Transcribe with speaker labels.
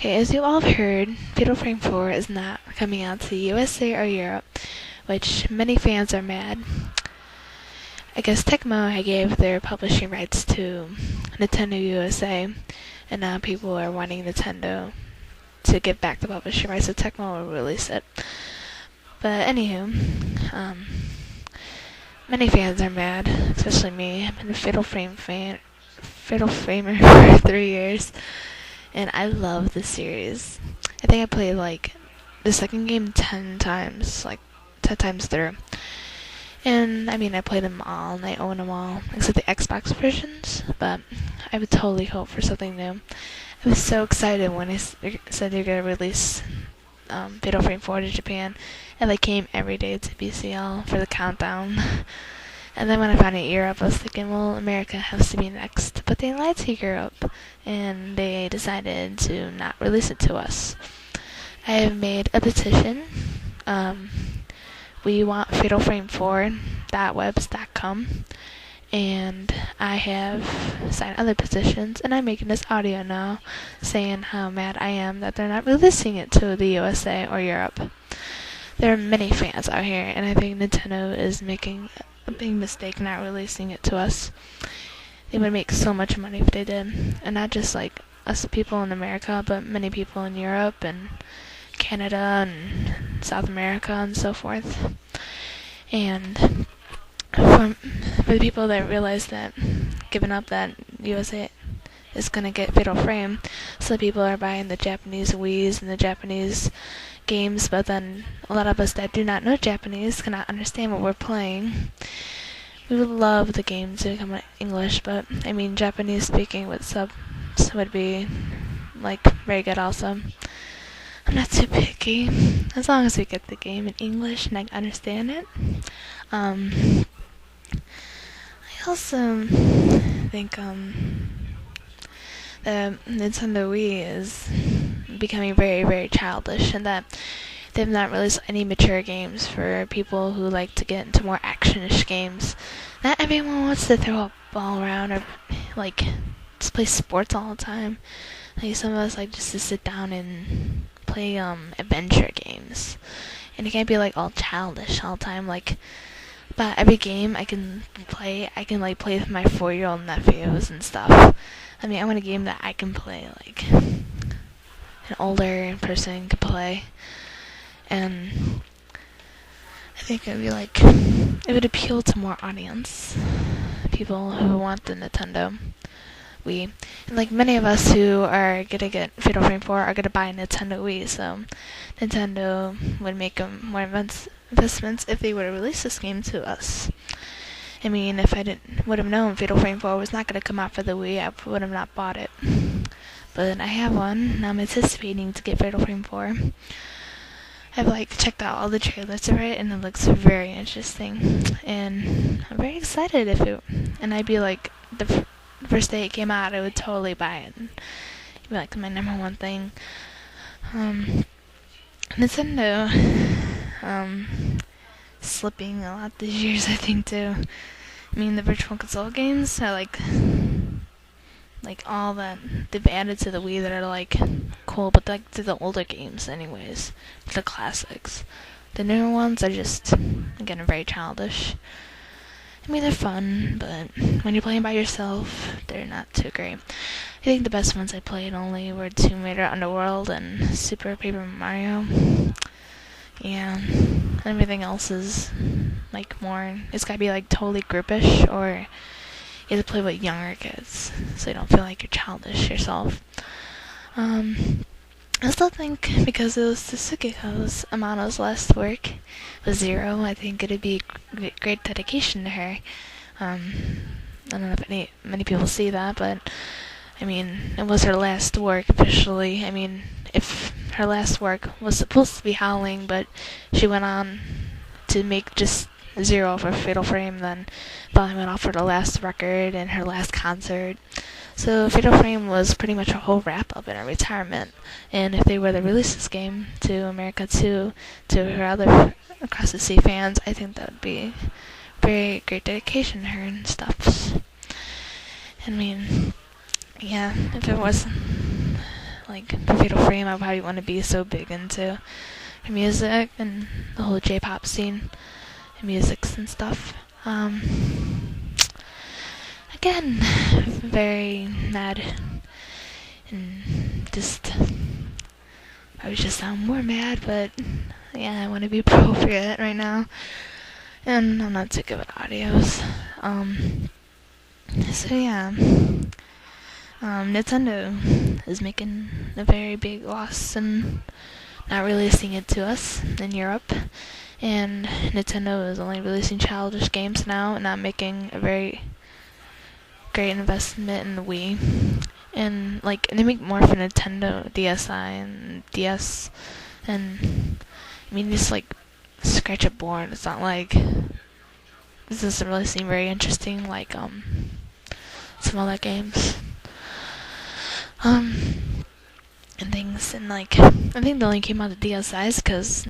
Speaker 1: Okay, as you all have heard, Fatal Frame 4 is not coming out to the USA or Europe, which many fans are mad. I guess Tecmo gave their publishing rights to Nintendo USA, and now people are wanting Nintendo to give back the publishing rights so Tecmo will release it. But anywho, many fans are mad, especially me. I've been a Fatal Framer for 3 years, and I love the series. I think I played like the second game 10 times, like 10 times through. And I mean, I played them all, and I own them all, except the Xbox versions, but I would totally hope for something new. I was so excited when they said they're going to release Fatal Frame 4 to Japan, and they came every day to BCL for the countdown. And then when I found out Europe, I was thinking, well, America has to be next. But they lied to Europe, and they decided to not release it to us. I have made a petition. We want Fatal Frame 4.webs.com, and I have signed other petitions, and I'm making this audio now saying how mad I am that they're not releasing it to the USA or Europe. There are many fans out here, and I think Nintendo is making a big mistake not releasing it to us. They would make so much money if they did, and not just like us people in America, but many people in Europe and Canada and South America and so forth. And for the people that realize that giving up that USA is going to get Fatal Frame, so people are buying the Japanese Wii's and the Japanese games, but then a lot of us that do not know Japanese cannot understand what we're playing. We would love the game to become in English, but I mean Japanese speaking with subs would be like very good also. I'm not too picky, as long as we get the game in English and I can understand it. I also think the Nintendo Wii is becoming very, very childish, and that they've not released any mature games for people who like to get into more action-ish games. Not everyone wants to throw a ball around or like just play sports all the time. Like some of us like just to sit down and play adventure games, and it can't be like all childish all the time. Like, but every game I can play like play with my 4-year-old nephews and stuff. I mean, I want a game that I can play like an older person could play, and I think it would be like it would appeal to more audience, people who want the Nintendo Wii. And like many of us who are gonna get Fatal Frame 4 are gonna buy a Nintendo Wii, so Nintendo would make more investments if they were to release this game to us. I mean, if I would have known Fatal Frame 4 was not gonna come out for the Wii, I would have not bought it. But I have one, and I'm anticipating to get Fatal Frame 4. I've like checked out all the trailers for it, and it looks very interesting. And I'm very excited and I'd be like the first day it came out, I would totally buy it. It'd be like my number one thing. Nintendo, slipping a lot these years, I think too. I mean, the Virtual Console games are like all that they've added to the Wii that are like cool, but like to the older games anyways, the classics. The newer ones are just again very childish. I mean, they're fun, but when you're playing by yourself, they're not too great. I think the best ones I played only were Tomb Raider Underworld and Super Paper Mario. Yeah, everything else is like more, it's gotta be like totally groupish, or you have to play with younger kids, so you don't feel like you're childish yourself. I still think because it was Suzuki-ko's Amano's last work was 0, I think it'd be great dedication to her. I don't know if many people see that, but I mean, it was her last work officially. I mean, if her last work was supposed to be Howling, but she went on to make just 0 for Fatal Frame, then probably went off for the last record and her last concert. So Fatal Frame was pretty much a whole wrap-up in her retirement. And if they were to release this game to America too, to her other across the sea fans, I think that would be very great dedication to her and stuff. I mean, yeah, if it was like for Fatal Frame, I probably want to be so big into music and the whole J-pop scene and musics and stuff. Again, very mad and just I would just sound more mad, but yeah, I want to be appropriate right now, and I'm not too good with audios. So yeah, Nintendo is making a very big loss and not releasing it to us in Europe, and Nintendo is only releasing childish games now and not making a very great investment in the Wii. And like they make more for Nintendo DSi and DS, and I mean just like scratch a board. It's not like this doesn't really seem very interesting like some other games and things. And like I think they only came out of DSi's because